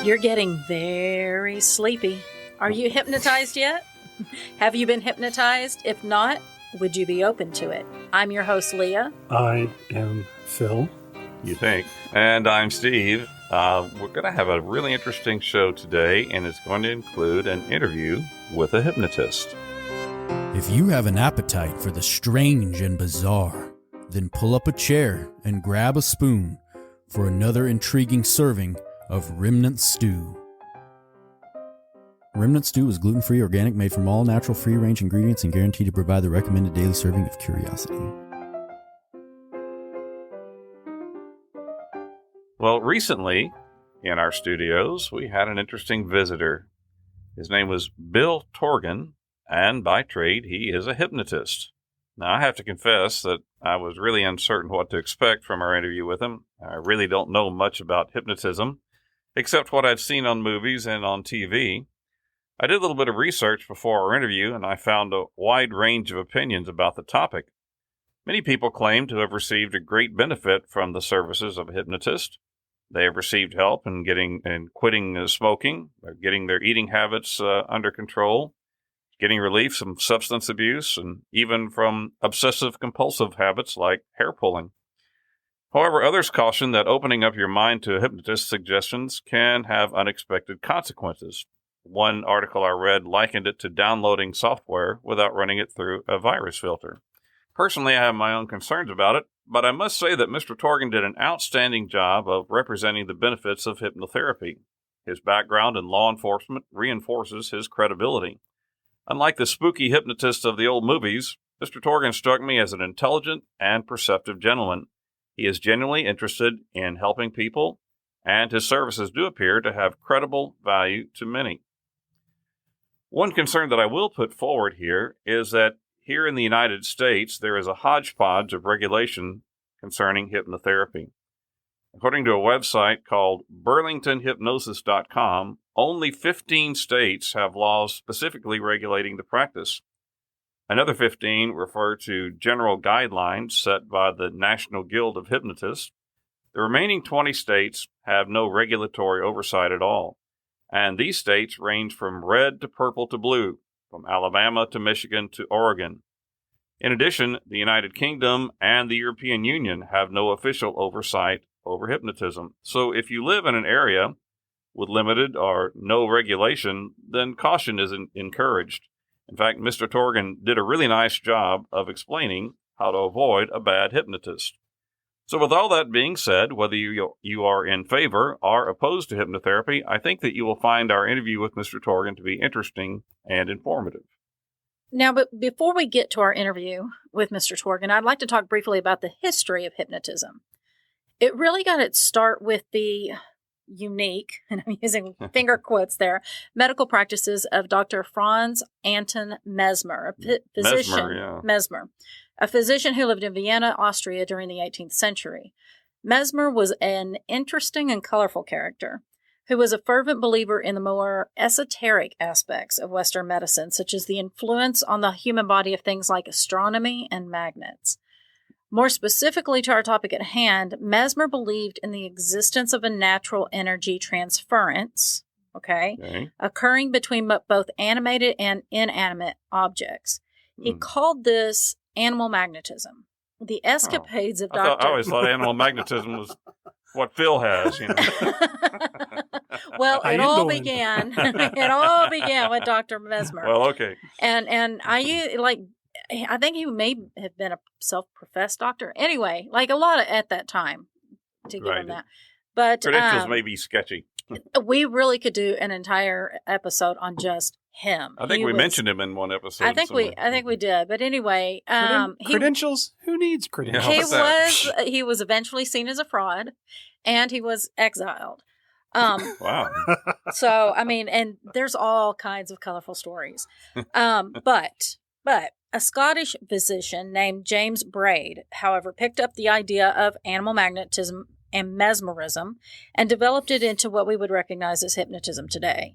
You're getting very sleepy. Are you hypnotized yet? Have you been hypnotized? If not, would you be open to it? I'm your host, Leah. I am Phil. You think. And I'm Steve. We're going to have a really interesting show today, and it's going to include an interview with a hypnotist. If you have an appetite for the strange and bizarre, then pull up a chair and grab a spoon for another intriguing serving of Remnant Stew. Remnant Stew is gluten-free, organic, made from all natural, free-range ingredients, and guaranteed to provide the recommended daily serving of curiosity. Well, recently, in our studios, we had an interesting visitor. His name was Bill Torgan, and by trade, he is a hypnotist. Now, I have to confess that I was really uncertain what to expect from our interview with him. I really don't know much about hypnotism, except what I've seen on movies and on TV. I did a little bit of research before our interview, and I found a wide range of opinions about the topic. Many people claim to have received a great benefit from the services of a hypnotist. They have received help in quitting smoking, or getting their eating habits under control, getting relief from substance abuse, and even from obsessive-compulsive habits like hair pulling. However, others caution that opening up your mind to a hypnotist's suggestions can have unexpected consequences. One article I read likened it to downloading software without running it through a virus filter. Personally, I have my own concerns about it, but I must say that Mr. Torgan did an outstanding job of representing the benefits of hypnotherapy. His background in law enforcement reinforces his credibility. Unlike the spooky hypnotist of the old movies, Mr. Torgan struck me as an intelligent and perceptive gentleman. He is genuinely interested in helping people, and his services do appear to have credible value to many. One concern that I will put forward here is that here in the United States, there is a hodgepodge of regulation concerning hypnotherapy. According to a website called burlingtonhypnosis.com, only 15 states have laws specifically regulating the practice. Another 15 refer to general guidelines set by the National Guild of Hypnotists. The remaining 20 states have no regulatory oversight at all, and these states range from red to purple to blue, from Alabama to Michigan to Oregon. In addition, the United Kingdom and the European Union have no official oversight over hypnotism. So if you live in an area with limited or no regulation, then caution is encouraged. In fact, Mr. Torgan did a really nice job of explaining how to avoid a bad hypnotist. So with all that being said, whether you are in favor or opposed to hypnotherapy, I think that you will find our interview with Mr. Torgan to be interesting and informative. Now, but before we get to our interview with Mr. Torgan, I'd like to talk briefly about the history of hypnotism. It really got its start with the unique, and I'm using finger quotes there, medical practices of Dr. Franz Anton Mesmer, a physician, Mesmer, a physician who lived in Vienna, Austria during the 18th century. Mesmer was an interesting and colorful character who was a fervent believer in the more esoteric aspects of Western medicine, such as the influence on the human body of things like astronomy and magnets. More specifically to our topic at hand, Mesmer believed in the existence of a natural energy transference, occurring between both animated and inanimate objects. He called this animal magnetism. The escapades of Dr. I always thought animal magnetism was what Phil has, you know. Well, it all began with Dr. Mesmer. Well, okay. And I think he may have been a self-professed doctor. Anyway, like a lot at that time to give him that. But credentials may be sketchy. We really could do an entire episode on just him. I think we mentioned him in one episode. I think we did. But anyway, credentials? Who needs credentials? He was eventually seen as a fraud, and he was exiled. Wow. So, I mean, and there's all kinds of colorful stories. But a Scottish physician named James Braid, however, picked up the idea of animal magnetism and mesmerism and developed it into what we would recognize as hypnotism today.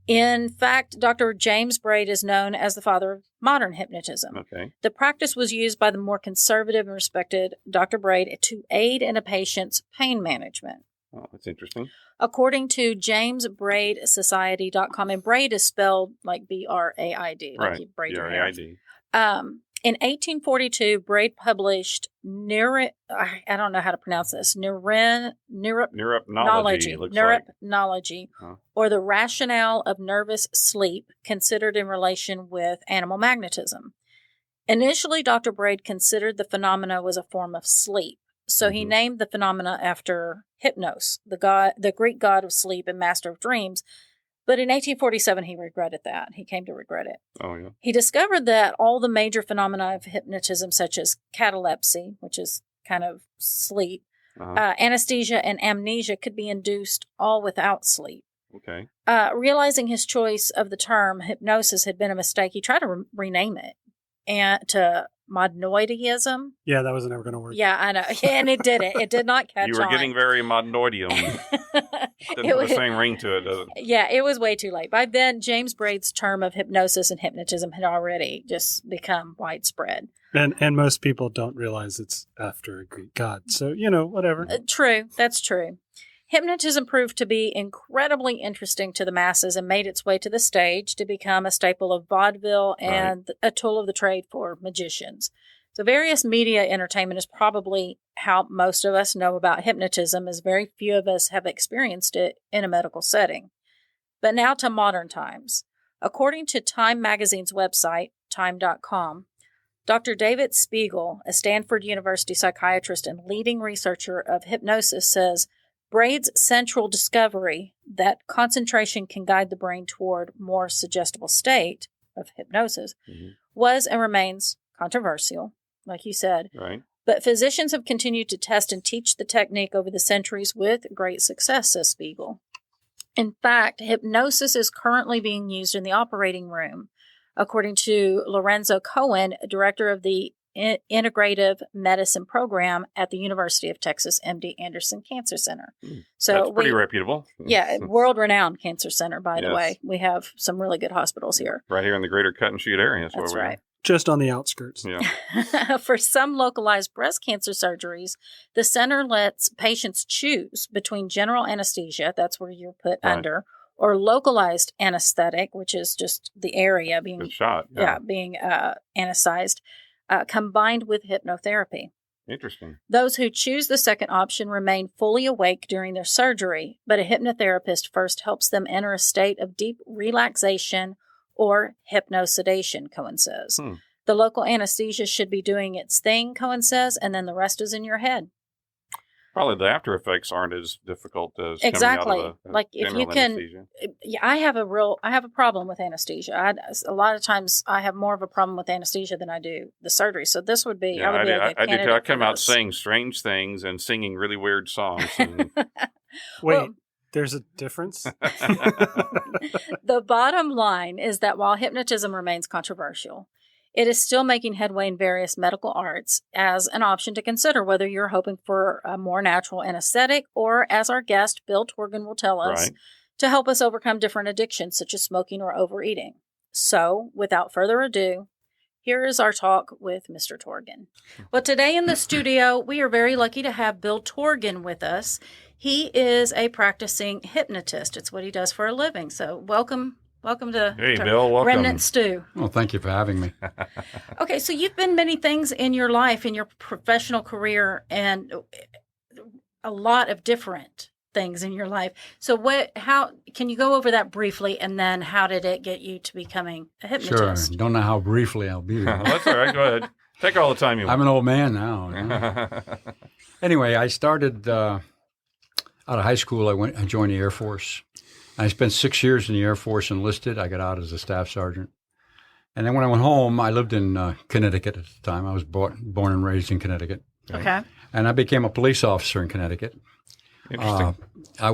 In fact, Dr. James Braid is known as the father of modern hypnotism. Okay. The practice was used by the more conservative and respected Dr. Braid to aid in a patient's pain management. Oh, that's interesting. According to JamesBraidSociety.com, and Braid is spelled like B-R-A-I-D. Right, like you braid your B-R-A-I-D. hair. In 1842, Braid published I don't know how to pronounce this, Neuropnology, or the rationale of nervous sleep, considered in relation with animal magnetism. Initially, Dr. Braid considered the phenomena was a form of sleep, so he named the phenomena after Hypnos, the Greek god of sleep and master of dreams. But in 1847, he regretted that. He came to regret it. Oh, yeah. He discovered that all the major phenomena of hypnotism, such as catalepsy, which is kind of sleep, anesthesia, and amnesia, could be induced all without sleep. Okay. Realizing his choice of the term hypnosis had been a mistake, he tried to rename it to modnoidism. Yeah, that wasn't ever going to work. Yeah, I know. And it didn't. It did not catch on. You were getting very modnoidium. Didn't have the same ring to it, does it? Yeah, it was way too late. By then, James Braid's term of hypnosis and hypnotism had already just become widespread. And most people don't realize it's after a Greek god. So, whatever. True. That's true. Hypnotism proved to be incredibly interesting to the masses and made its way to the stage to become a staple of vaudeville and a tool of the trade for magicians. So various media entertainment is probably how most of us know about hypnotism, as very few of us have experienced it in a medical setting. But now to modern times. According to Time magazine's website, time.com, Dr. David Spiegel, a Stanford University psychiatrist and leading researcher of hypnosis, says, Braid's central discovery that concentration can guide the brain toward more suggestible state of hypnosis was and remains controversial, like you said. Right. But physicians have continued to test and teach the technique over the centuries with great success, says Spiegel. In fact, hypnosis is currently being used in the operating room, according to Lorenzo Cohen, director of the Integrative Medicine Program at the University of Texas MD Anderson Cancer Center. So that's pretty reputable. Yeah, world-renowned cancer center, by the way. We have some really good hospitals here. Right here in the greater Cut and Shoot area. That's right. Just on the outskirts. Yeah. For some localized breast cancer surgeries, the center lets patients choose between general anesthesia, that's where you're put under, or localized anesthetic, which is just the area being shot. Being anesthetized. Combined with hypnotherapy. Interesting. Those who choose the second option remain fully awake during their surgery, but a hypnotherapist first helps them enter a state of deep relaxation or hypnosedation, Cohen says. The local anesthesia should be doing its thing, Cohen says, and then the rest is in your head. Probably the after effects aren't as difficult as exactly. Coming out of like if you can, anesthesia. Yeah, I have a problem with anesthesia. A lot of times I have more of a problem with anesthesia than I do the surgery. So this would be, yeah, I would be a good candidate do. I come out this. saying strange things and singing really weird songs. And... Wait, there's a difference? The bottom line is that while hypnotism remains controversial, it is still making headway in various medical arts as an option to consider whether you're hoping for a more natural anesthetic or, as our guest, Bill Torgan, will tell us, to help us overcome different addictions such as smoking or overeating. So, without further ado, here is our talk with Mr. Torgan. Well, today in the studio, we are very lucky to have Bill Torgan with us. He is a practicing hypnotist. It's what he does for a living. So, welcome to Bill, welcome. Remnant Stew. Well, thank you for having me. Okay, so you've been many things in your life, in your professional career, and a lot of different things in your life. So how can you go over that briefly, and then how did it get you to becoming a hypnotist? Sure. Don't know how briefly I'll be there. That's all right. Go ahead. Take all the time you want. I'm an old man now. You know? Anyway, I started out of high school. I joined the Air Force. I spent 6 years in the Air Force, enlisted. I got out as a staff sergeant. And then when I went home, I lived in Connecticut at the time. I was born and raised in Connecticut. Okay. And I became a police officer in Connecticut. Interesting. I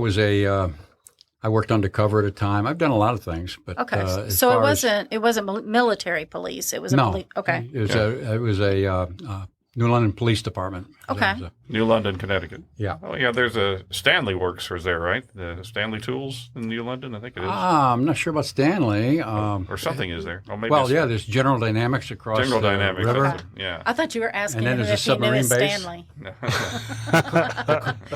worked undercover at a time. I've done a lot of things, but okay. So it wasn't military police. It was a police. Okay. It was a New London Police Department. Okay. New London, Connecticut. Yeah. Oh, yeah, there's a Stanley Works was there, right? The Stanley Tools in New London, I think it is. I'm not sure about Stanley. Or something is there. Oh, maybe Well, yeah, there's General Dynamics across General the Dynamics. river. that's it, yeah. I thought you were asking And then him there's if a he knew his submarine base. Stanley.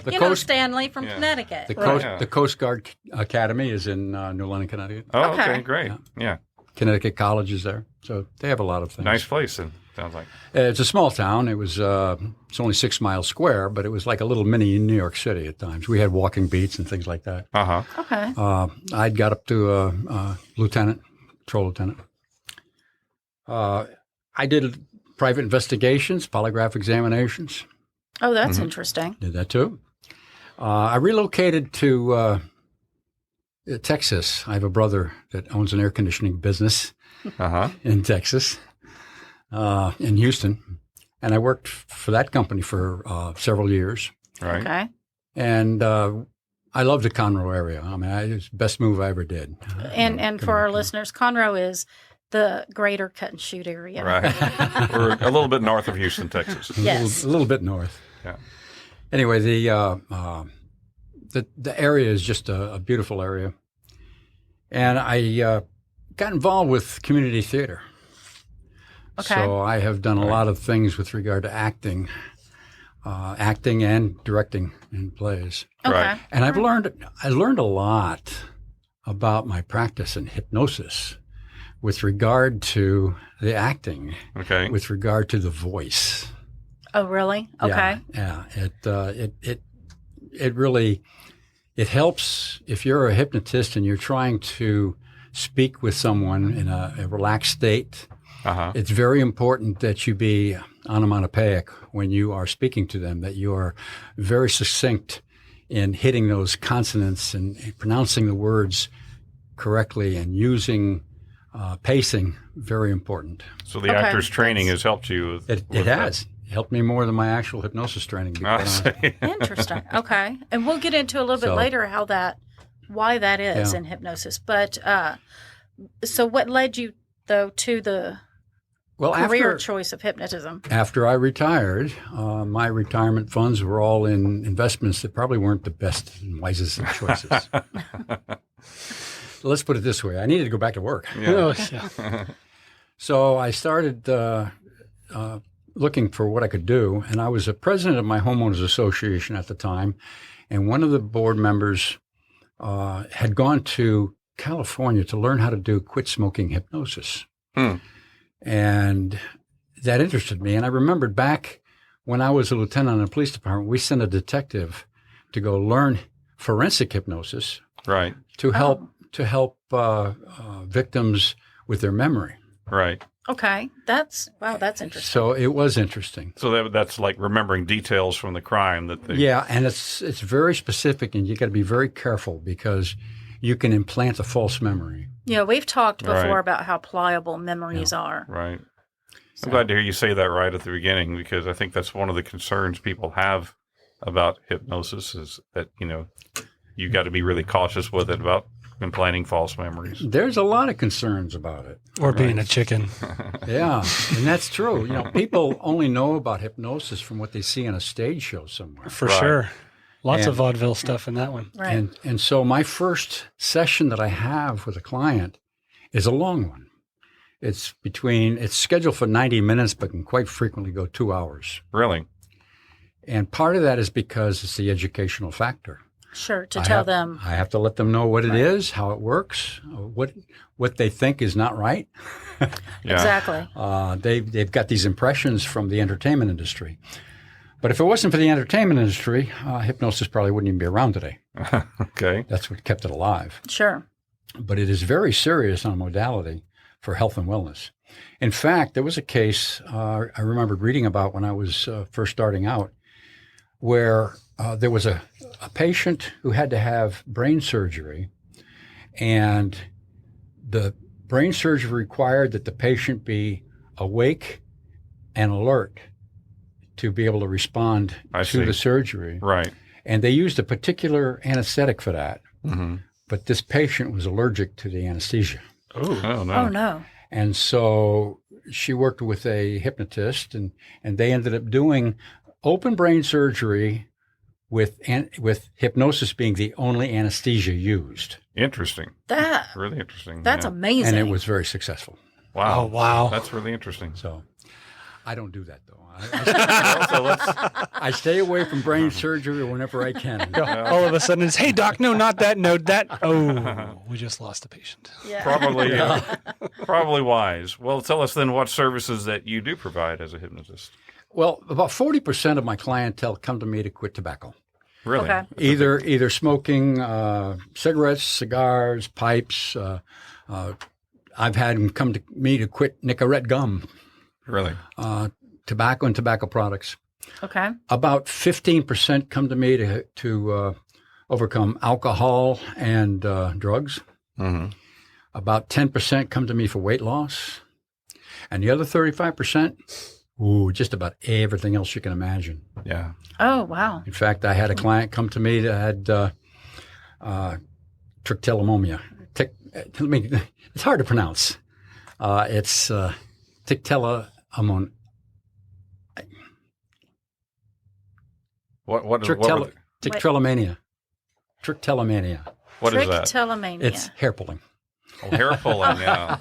The You know Coast, Stanley from Yeah. Connecticut. Right. the Coast Guard Academy is in New London, Connecticut. Oh, Okay. okay, great. Yeah. Connecticut College is there. So they have a lot of things. Nice place, it sounds like. It's a small town. It was it's only 6 miles square, but it was like a little mini New York City at times. We had walking beats and things like that. Uh-huh. Okay. I'd got up to lieutenant, patrol lieutenant. I did private investigations, polygraph examinations. Oh, that's interesting. Did that too. I relocated to Texas. I have a brother that owns an air conditioning business Uh-huh. in Texas, in Houston. And I worked for that company for several years. Right. Okay. And I love the Conroe area. I mean, it was the best move I ever did. And for our listeners, Conroe is the greater cut and shoot area. Right. We're a little bit north of Houston, Texas. Yes. A little bit north. Yeah. Anyway, the area is just a beautiful area. And I got involved with community theater. Okay. So I have done a lot of things with regard to acting and directing in plays. Okay. Right. And I learned a lot about my practice in hypnosis with regard to the acting, Okay. with regard to the voice. Oh, really? Okay. Yeah. It really helps if you're a hypnotist and you're trying to speak with someone in a relaxed state. Uh-huh. It's very important that you be onomatopoeic when you are speaking to them, that you are very succinct in hitting those consonants and pronouncing the words correctly and using pacing, very important. So the Okay. actor's training has helped you with It that. has helped me more than my actual hypnosis training. to be I quite honest. see. Interesting. Okay. And we'll get into a little bit So- later why that is Yeah. in hypnosis. But so what led you, though, to the Well, career choice of hypnotism? after I retired, my retirement funds were all in investments that probably weren't the best and wisest of choices. Let's put it this way. I needed to go back to work. Yeah. Oh, yeah. So I started looking for what I could do, and I was a president of my homeowners association at the time, and one of the board members had gone to California to learn how to do quit smoking hypnosis. And that interested me. And I remembered back when I was a lieutenant in the police department, we sent a detective to go learn forensic hypnosis Right. to help victims with their memory. Right. Okay. That's interesting. So it was interesting. So that's like remembering details from the crime that they. Yeah, and it's very specific, and you got to be very careful because you can implant a false memory. Yeah, we've talked before Right. about how pliable memories are. Right. So- I'm glad to hear you say that right at the beginning because I think that's one of the concerns people have about hypnosis is that, you got to be really cautious with it about implanting false memories. There's a lot of concerns about it. Or being a chicken. Yeah, and that's true. People only know about hypnosis from what they see on a stage show somewhere. For Right. sure. Lots And- of vaudeville stuff in that one. Right. And so my first session that I have with a client is a long one. It's scheduled for 90 minutes, but can quite frequently go 2 hours. Really? And part of that is because it's the educational factor. Sure, to tell them. I have to let them know what it is, how it works, what they think is not right. Yeah. Exactly. They've got these impressions from the entertainment industry. But if it wasn't for the entertainment industry, hypnosis probably wouldn't even be around today. Okay. That's what kept it alive. Sure. But it is very serious on a modality for health and wellness. In fact, there was a case I remembered reading about when I was first starting out where there was a patient who had to have brain surgery, and the brain surgery required that the patient be awake and alert to be able to respond I to see. the surgery. Right. And they used a particular anesthetic for that. Mm-hmm. But this patient was allergic to the anesthesia. Oh, no. Oh, no. And so she worked with a hypnotist, and they ended up doing open brain surgery with hypnosis being the only anesthesia used. Interesting. That Really interesting. That's yeah. amazing. And it was very successful. Wow. Oh, wow. That's really interesting. So I don't do that, though. So let's, I stay away from brain surgery whenever I can. All of a sudden it's, hey, doc, no, not that, no, that. Oh, we just lost a patient. yeah. probably wise. Well, tell us then what services that you do provide as a hypnotist. Well, about 40% of my clientele come to me to quit tobacco. Really? Okay. Either smoking cigarettes, cigars, pipes. I've had them come to me to quit Nicorette gum, Really? tobacco and tobacco products. Okay. About 15% come to me to overcome alcohol and drugs. Mm-hmm. About 10% come to me for weight loss. And the other 35%, just about everything else you can imagine. Yeah. Oh, wow. In fact, I had a client come to me that had trichotillomania. It's hard to pronounce. It's trichotillomania. Trichotillomania. Trichotillomania. What is that? Trichotillomania. It's hair pulling. Oh, hair pulling, yeah.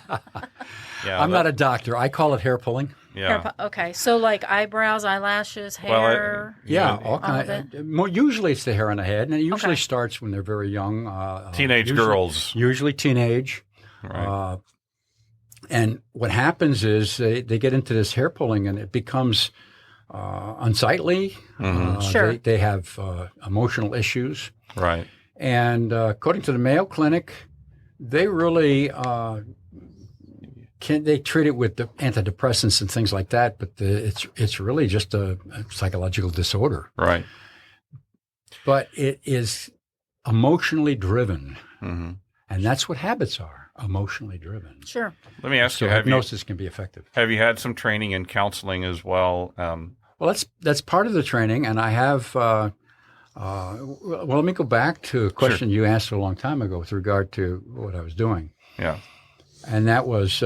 Yeah, I'm not a doctor. I call it hair pulling. Yeah. Okay, so like eyebrows, eyelashes, hair. Yeah, all kind of. More usually, it's the hair on the head, and it usually starts when they're very young. Teenage girls. Usually teenage. Right. And what happens is they get into this hair pulling, and it becomes unsightly. Mm-hmm. Sure. They have emotional issues. Right. And according to the Mayo Clinic, they really they treat it with the antidepressants and things like that, but it's really just a psychological disorder. Right. But it is emotionally driven, Mm-hmm. and that's what habits are, emotionally driven. Sure. Let me ask So you, hypnosis can be effective. have you had some training in counseling as well? Well, that's part of the training, and I have. Well, let me go back to a question you asked a long time ago with regard to what I was doing. Yeah. And that was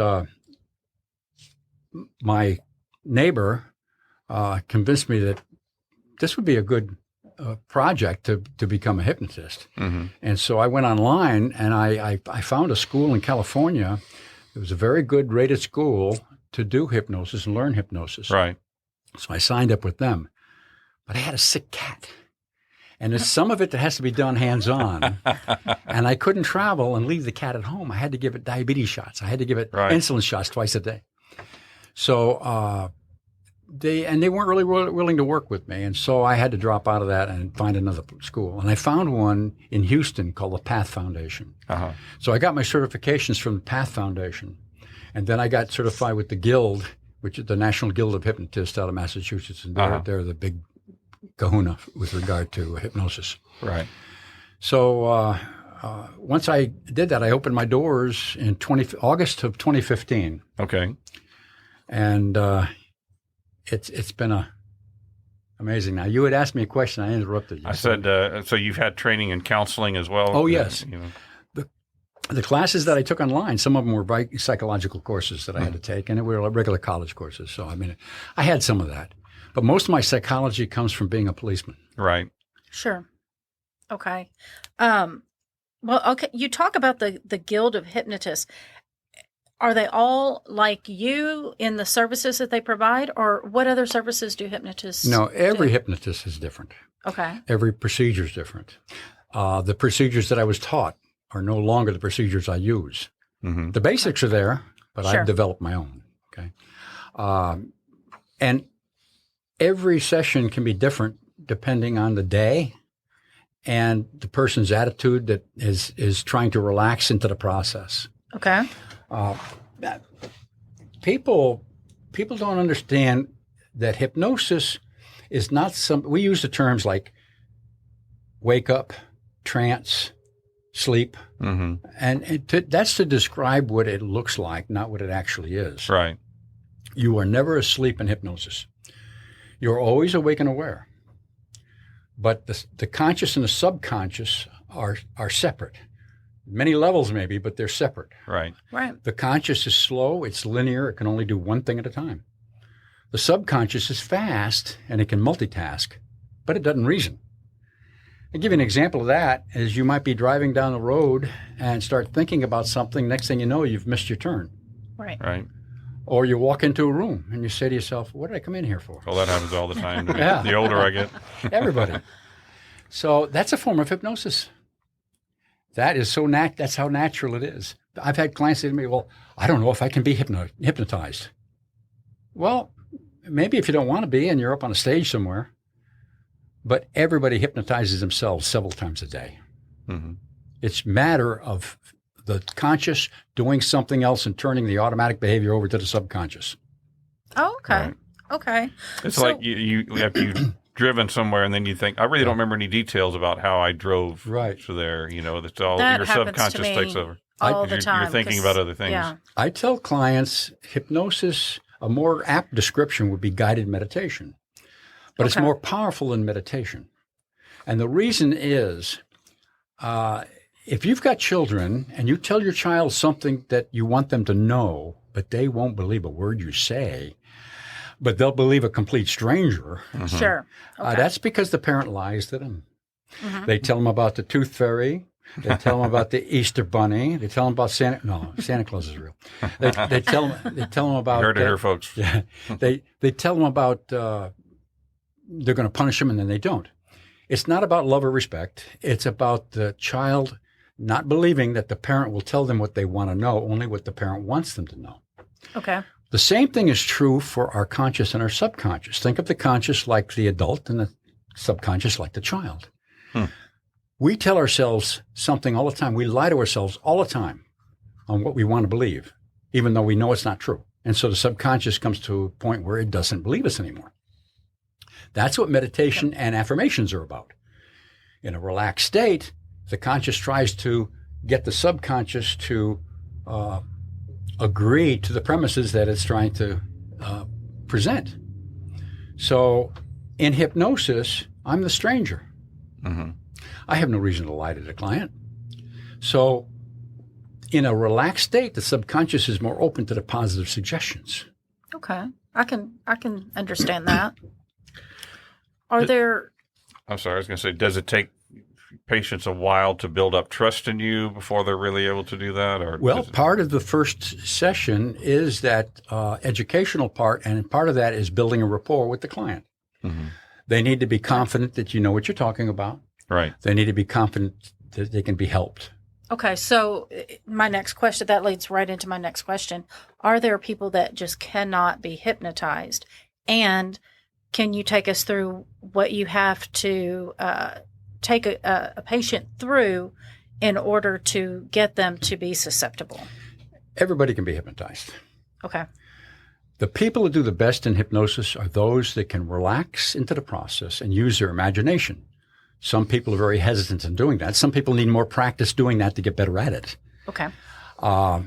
my neighbor convinced me that this would be a good project to become a hypnotist. Mm-hmm. And so I went online and I found a school in California. It was a very good rated school to do hypnosis and learn hypnosis. Right. So I signed up with them. But I had a sick cat. And there's some of it that has to be done hands-on. And I couldn't travel and leave the cat at home. I had to give it diabetes shots. I had to give it insulin shots twice a day. So they weren't really willing to work with me. And so I had to drop out of that and find another school. And I found one in Houston called the Path Foundation. Uh-huh. So I got my certifications from the Path Foundation. And then I got certified with the Guild, which is the National Guild of Hypnotists out of Massachusetts. And they're the big kahuna with regard to hypnosis. Right. So once I did that, I opened my doors in August of 2015. Okay. And it's been amazing. Now, you had asked me a question. I interrupted you. I said, so you've had training in counseling as well? Oh, yes. You know. The classes that I took online, some of them were psychological courses that I had to take, and they were regular college courses. So, I mean, I had some of that. But most of my psychology comes from being a policeman. Right. Sure. Okay. Well, okay. You talk about the Guild of Hypnotists. Are they all like you in the services that they provide, or what other services do hypnotists No, every do? hypnotist is different. Okay. Every procedure is different. The procedures that I was taught are no longer the procedures I use. Mm-hmm. The basics are there, but Sure. I've developed my own. Okay. And every session can be different depending on the day and the person's attitude that is trying to relax into the process. Okay. People don't understand that hypnosis is not we use the terms like wake up, trance, sleep, Mm-hmm. and that's to describe what it looks like, not what it actually is. Right. You are never asleep in hypnosis. You're always awake and aware. But the conscious and the subconscious are separate. Many levels maybe, but they're separate. Right. Right. The conscious is slow, it's linear, it can only do one thing at a time. The subconscious is fast and it can multitask, but it doesn't reason. I'll give you an example of that is you might be driving down the road and start thinking about something. Next thing you know, you've missed your turn. Right. Right. Or you walk into a room and you say to yourself, what did I come in here for? Well, that happens all the time to me. Yeah. The older I get. Everybody. So that's a form of hypnosis. That is that's how natural it is. I've had clients say to me, well, I don't know if I can be hypnotized. Well, maybe if you don't want to be and you're up on a stage somewhere, but everybody hypnotizes themselves several times a day. Mm-hmm. It's a matter of the conscious doing something else and turning the automatic behavior over to the subconscious. Oh, okay. Right. Okay. It's So- like you've driven somewhere and then you think, I really don't remember any details about how I drove to there. That's all That your happens to subconscious me takes over. all the You're time. thinking 'cause- about other things. Yeah. I tell clients hypnosis, a more apt description would be guided meditation, but it's Okay. more powerful than meditation. And the reason is if you've got children and you tell your child something that you want them to know, but they won't believe a word you say, but they'll believe a complete stranger, Sure. Okay. that's because the parent lies to them. Mhm. They tell them about the tooth fairy. They tell them about the Easter bunny. They tell them about Santa. No, Santa Claus is real. They tell them about. You heard it here, folks. Yeah, they tell them about they're going to punish them, and then they don't. It's not about love or respect. It's about the child not believing that the parent will tell them what they want to know, only what the parent wants them to know. Okay. The same thing is true for our conscious and our subconscious. Think of the conscious like the adult and the subconscious like the child. We tell ourselves something all the time. We lie to ourselves all the time on what we want to believe, even though we know it's not true. And so the subconscious comes to a point where it doesn't believe us anymore. That's what meditation and affirmations are about. In a relaxed state, the conscious tries to get the subconscious to agree to the premises that it's trying to present. So in hypnosis, I'm the stranger. Mm-hmm. I have no reason to lie to the client. So in a relaxed state, the subconscious is more open to the positive suggestions. Okay. I can understand that. Are there I'm sorry, I was going to say, does it take patients a while to build up trust in you before they're really able to do that? Or Well, part of the first session is that educational part, and part of that is building a rapport with the client. Mm-hmm. They need to be confident that you know what you're talking about. Right. They need to be confident that they can be helped. Okay, so my next question, that leads right into my next question. Are there people that just cannot be hypnotized? And can you take us through what you have to take a patient through in order to get them to be susceptible? Everybody can be hypnotized. Okay. The people who do the best in hypnosis are those that can relax into the process and use their imagination. Some people are very hesitant in doing that. Some people need more practice doing that to get better at it. Okay. Now,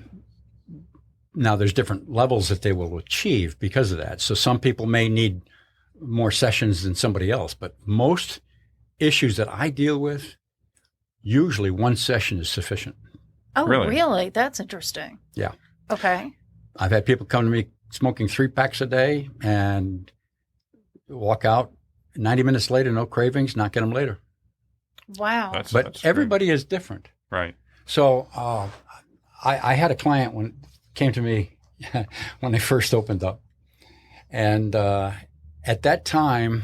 there's different levels that they will achieve because of that. So some people may need more sessions than somebody else, but most issues that I deal with, usually one session is sufficient. Oh, Really? really? That's interesting. Yeah. Okay. I've had people come to me smoking 3 packs a day and walk out 90 minutes later, no cravings, not get them later. Wow. That's But everybody is different. Right. So I had a client when came to me when they first opened up. And at that time,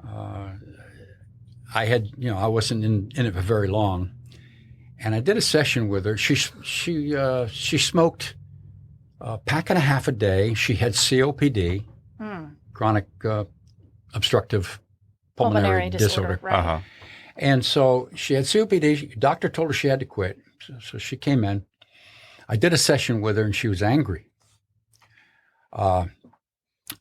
I had, I wasn't in it for very long. And I did a session with her. She smoked a pack and a half a day. She had COPD, chronic obstructive pulmonary disorder. Right. Uh-huh. And so she had COPD. Doctor told her she had to quit. So she came in. I did a session with her, and she was angry.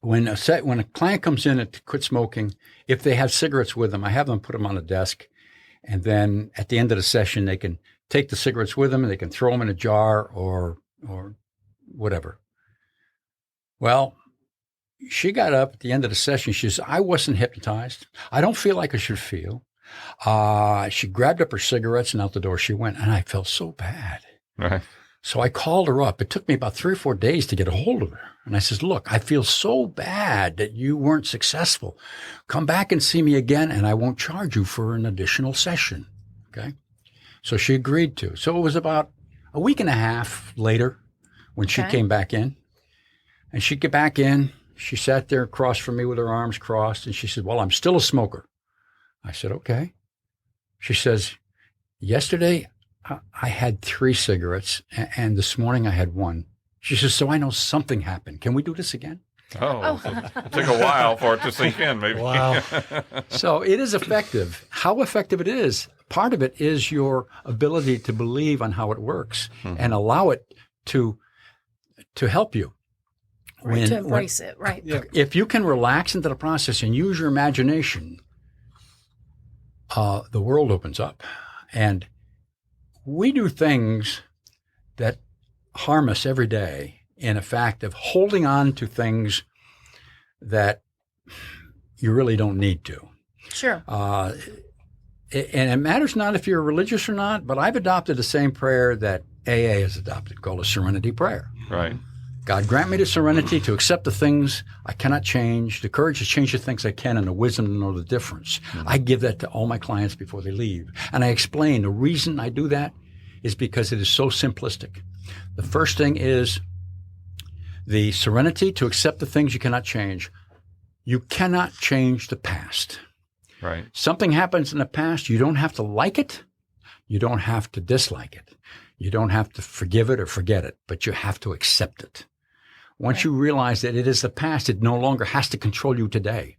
When a client comes in to quit smoking, if they have cigarettes with them, I have them put them on a desk. And then at the end of the session, they can take the cigarettes with them and they can throw them in a jar or whatever. Well, she got up at the end of the session. She says, I wasn't hypnotized. I don't feel like I should feel. She grabbed up her cigarettes and out the door she went, and I felt so bad. Right. So I called her up. It took me about 3 or 4 days to get a hold of her. And I says, look, I feel so bad that you weren't successful. Come back and see me again, and I won't charge you for an additional session. Okay. So she agreed to. So it was about a week and a half later when she came back in. And she'd get back in. She sat there across from me with her arms crossed, and she said, well, I'm still a smoker. I said, okay. She says, yesterday I had 3 cigarettes, and this morning I had 1. She says, so I know something happened. Can we do this again? Oh, it took a while for it to sink in, maybe. Wow. So it is effective. How effective it is, part of it is your ability to believe on how it works and allow it to help you. Right, to embrace it, right. Yeah. If you can relax into the process and use your imagination, the world opens up. And we do things that harm us every day in a fact of holding on to things that you really don't need to. Sure. And it matters not if you're religious or not, but I've adopted the same prayer that AA has adopted, called a serenity prayer. Right. God, grant me the serenity to accept the things I cannot change, the courage to change the things I can, and the wisdom to know the difference. I give that to all my clients before they leave. And I explain the reason I do that is because it is so simplistic. The first thing is the serenity to accept the things you cannot change. You cannot change the past. Right. Something happens in the past. You don't have to like it. You don't have to dislike it. You don't have to forgive it or forget it, but you have to accept it. Once you realize that it is the past, it no longer has to control you today.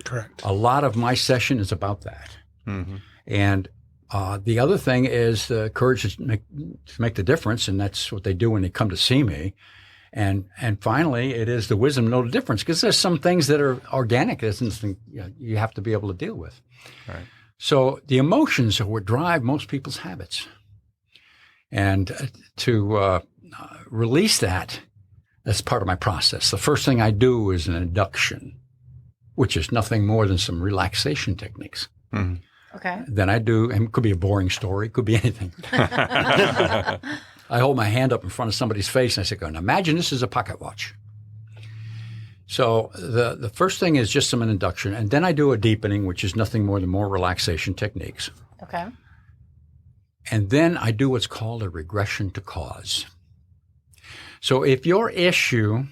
Correct. A lot of my session is about that. Mm-hmm. And the other thing is the courage to make the difference, and that's what they do when they come to see me. And finally, it is the wisdom to know the difference, because there's some things that are organic. There's something you have to be able to deal with. Right. So the emotions are what drive most people's habits. And to release that, that's part of my process. The first thing I do is an induction, which is nothing more than some relaxation techniques. Mm-hmm. Okay. Then I do, and it could be a boring story, it could be anything. I hold my hand up in front of somebody's face and I say, "Now imagine this is a pocket watch." So the first thing is just some induction, and then I do a deepening, which is nothing more than more relaxation techniques. Okay. And then I do what's called a regression to cause. So if your issue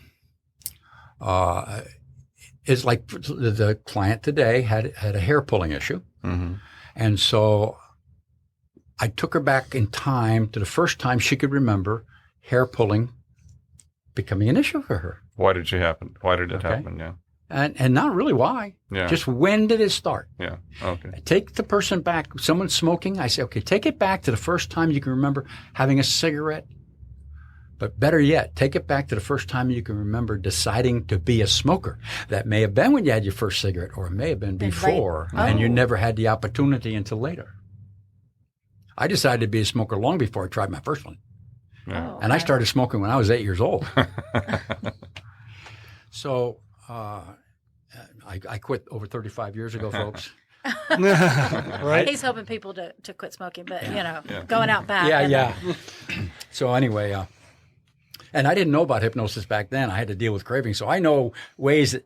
is like the client today had a hair pulling issue, mm-hmm. and so I took her back in time to the first time she could remember hair pulling becoming an issue for her. Why did it happen? Yeah. And not really why. Yeah. Just when did it start? Yeah. Okay. Take the person back. Someone's smoking. I say, okay, take it back to the first time you can remember having a cigarette. But better yet, take it back to the first time you can remember deciding to be a smoker. That may have been when you had your first cigarette, or it may have been before, and you never had the opportunity until later. I decided to be a smoker long before I tried my first one. Yeah. Oh, And I started smoking when I was 8 years old. So I quit over 35 years ago, folks. Right? He's helping people to quit smoking, but, going out back. Yeah. So anyway, and I didn't know about hypnosis back then. I had to deal with craving. So I know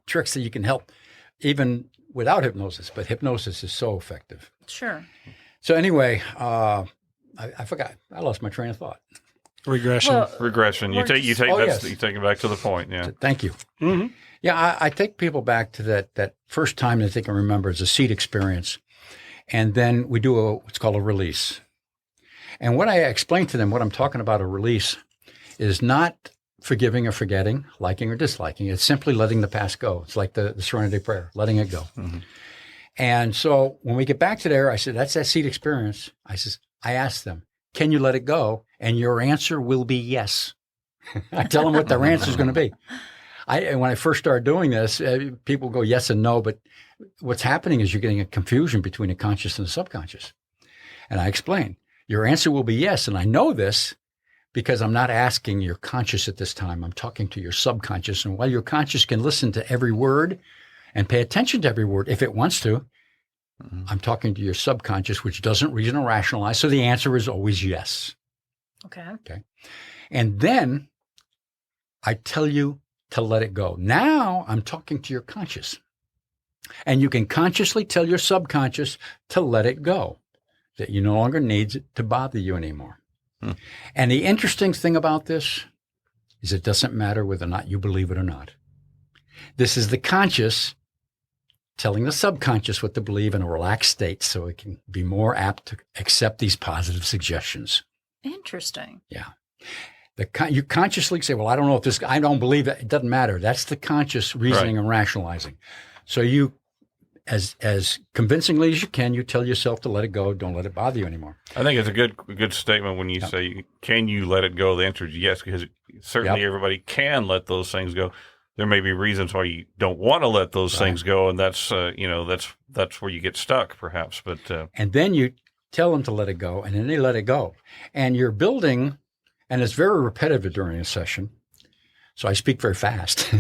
tricks that you can help even without hypnosis. But hypnosis is so effective. Sure. So anyway, I forgot. I lost my train of thought. Regression. Well, Regression. You take yes. you take it back to the point. Yeah. Thank you. Mm-hmm. Yeah, I take people back to that first time that they can remember as a seed experience. And then we do what's called a release. And what I explain to them, what I'm talking about a release, is not forgiving or forgetting, liking or disliking. It's simply letting the past go. It's like the Serenity Prayer, letting it go. Mm-hmm. And so when we get back to there, I said, that's that seed experience. I asked them, can you let it go? And your answer will be yes. I tell them what their answer is going to be. When I first started doing this, people go yes and no, but what's happening is you're getting a confusion between the conscious and the subconscious. And I explain, your answer will be yes. And I know this because I'm not asking your conscious at this time. I'm talking to your subconscious. And while your conscious can listen to every word and pay attention to every word if it wants to, I'm talking to your subconscious, which doesn't reason or rationalize. So the answer is always yes. Okay. And then I tell you to let it go. Now I'm talking to your conscious. And you can consciously tell your subconscious to let it go, that you no longer need it to bother you anymore. And the interesting thing about this is it doesn't matter whether or not you believe it or not. This is the conscious telling the subconscious what to believe in a relaxed state so it can be more apt to accept these positive suggestions. Interesting. Yeah. You consciously say, well, I don't know if this, I don't believe it. It doesn't matter. That's the conscious reasoning and rationalizing. So you, as convincingly as you can, you tell yourself to let it go. Don't let it bother you anymore. I think it's a good statement when you say, can you let it go? The answer is yes, because certainly everybody can let those things go. There may be reasons why you don't want to let those things go, and that's that's where you get stuck, perhaps. But and then you tell them to let it go, and then they let it go, and you're building, and it's very repetitive during a session. So I speak very fast,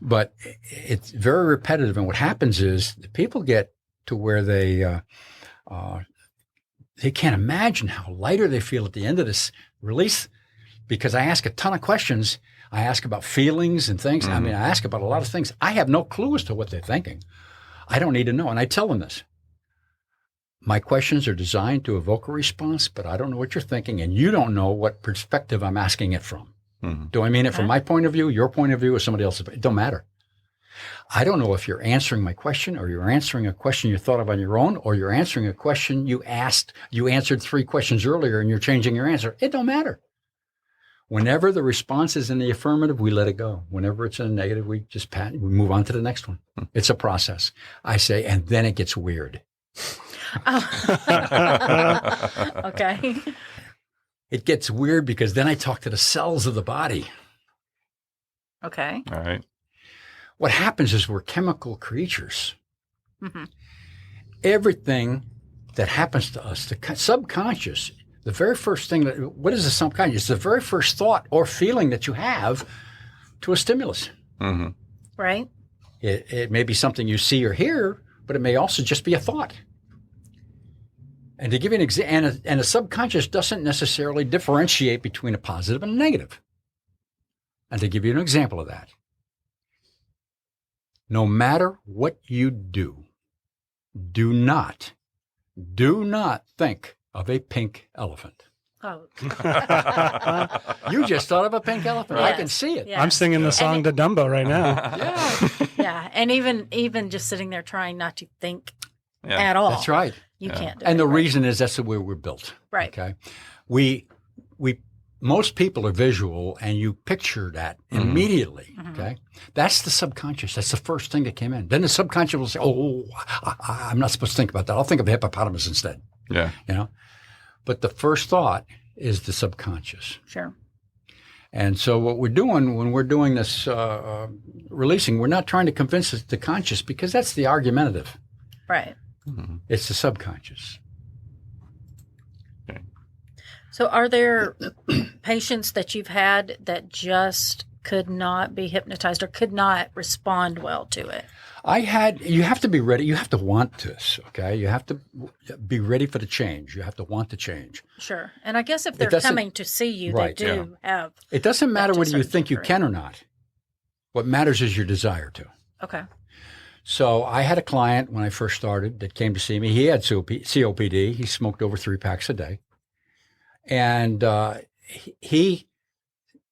but it's very repetitive. And what happens is the people get to where they can't imagine how lighter they feel at the end of this release, because I ask a ton of questions. I ask about feelings and things. I mean, I ask about a lot of things. I have no clue as to what they're thinking. I don't need to know. And I tell them this. My questions are designed to evoke a response, but I don't know what you're thinking, and you don't know what perspective I'm asking it from. Do I mean it from my point of view, your point of view, or somebody else's? It don't matter. I don't know if you're answering my question, or you're answering a question you thought of on your own, or you're answering a question you asked. You answered 3 questions earlier, and you're changing your answer. It don't matter. Whenever the response is in the affirmative, we let it go. Whenever it's in the negative, we just we move on to the next one. It's a process. I say, and then it gets weird. Okay. It gets weird because then I talk to the cells of the body. Okay. all right. What happens is we're chemical creatures. Mm-hmm. Everything that happens to us, the subconscious, the very first thing what is the subconscious? It's the very first thought or feeling that you have to a stimulus. Mm-hmm. Right. It may be something you see or hear, but it may also just be a thought. And to give you an example, and a subconscious doesn't necessarily differentiate between a positive and a negative. And to give you an example of that, no matter what you do not think of a pink elephant. Oh. You just thought of a pink elephant. Yes. I can see it. Yeah. I'm singing the song to Dumbo right now. Yeah. Yeah. And even just sitting there trying not to think at all. That's right. You can't do And it. the reason is that's the way we're built. Right. Okay. Most people are visual, and you picture that immediately. Mm-hmm. Okay. That's the subconscious. That's the first thing that came in. Then the subconscious will say, "Oh, I'm not supposed to think about that. I'll think of a hippopotamus instead." Yeah. You know. But the first thought is the subconscious. Sure. And so what we're doing when we're doing this releasing, we're not trying to convince the conscious, because that's the argumentative. Right. It's the subconscious. Okay. So are there patients that you've had that just could not be hypnotized or could not respond well to it? You have to be ready. You have to want this, okay? You have to be ready for the change. You have to want the change. Sure. And I guess if they're doesn't- coming to see you, Right, they do have. It doesn't matter to a whether you certain think you degree. can or not. What matters is your desire to. Okay. So I had a client when I first started that came to see me. He had COPD. He smoked over 3 packs a day. And he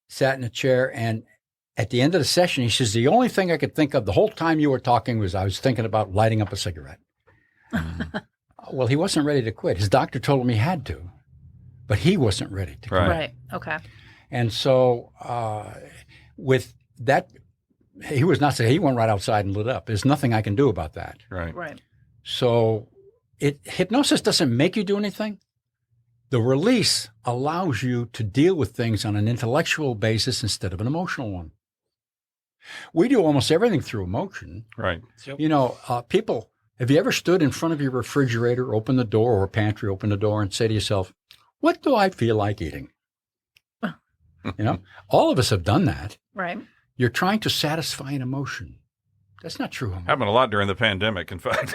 sat in a chair, and at the end of the session, he says, the only thing I could think of the whole time you were talking was I was thinking about lighting up a cigarette. Well, he wasn't ready to quit. His doctor told him he had to, but he wasn't ready to quit. Right. Okay. And so with that, he was not saying he went right outside and lit up. There's nothing I can do about that. Right. Right. So hypnosis doesn't make you do anything. The release allows you to deal with things on an intellectual basis instead of an emotional one. We do almost everything through emotion. Right. You know, people, have you ever stood in front of your refrigerator, open the door, or pantry, open the door, and say to yourself, what do I feel like eating? You know, all of us have done that. Right. You're trying to satisfy an emotion. That's not true. Happened a lot during the pandemic, in fact.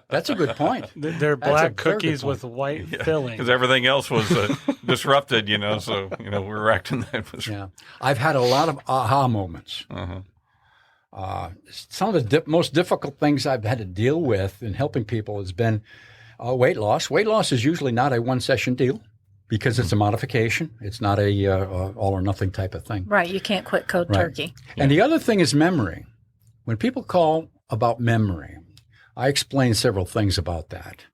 That's a good point. They're That's a black very good cookies point. with white filling. Because everything else was disrupted, so, we were acting that. Yeah. I've had a lot of aha moments. Some of the most difficult things I've had to deal with in helping people has been weight loss. Weight loss is usually not a one-session deal because it's a modification. It's not a all-or-nothing type of thing. Right. You can't quit cold turkey. And the other thing is memory. When people call about memory, I explain several things about that.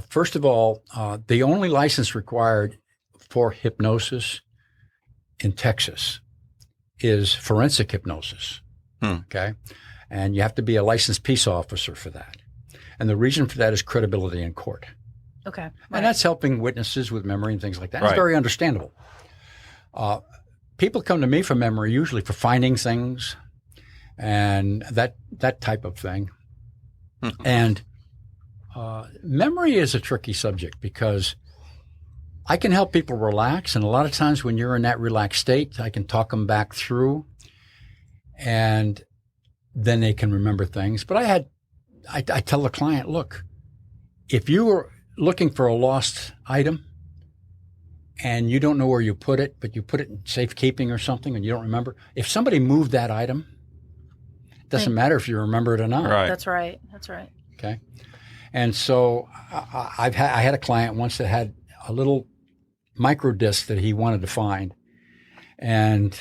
First of all, the only license required for hypnosis in Texas is forensic hypnosis. Okay. And you have to be a licensed peace officer for that. And the reason for that is credibility in court. Okay. Right. And that's helping witnesses with memory and things like that. Right. It's very understandable. People come to me for memory usually for finding things and that type of thing. And memory is a tricky subject because I can help people relax. And a lot of times when you're in that relaxed state, I can talk them back through and then they can remember things. But I tell the client, look, if you were looking for a lost item and you don't know where you put it, but you put it in safekeeping or something and you don't remember, if somebody moved that item, it doesn't matter if you remember it or not. Right. That's right. That's right. Okay. And so I had a client once that had a little micro disc that he wanted to find. And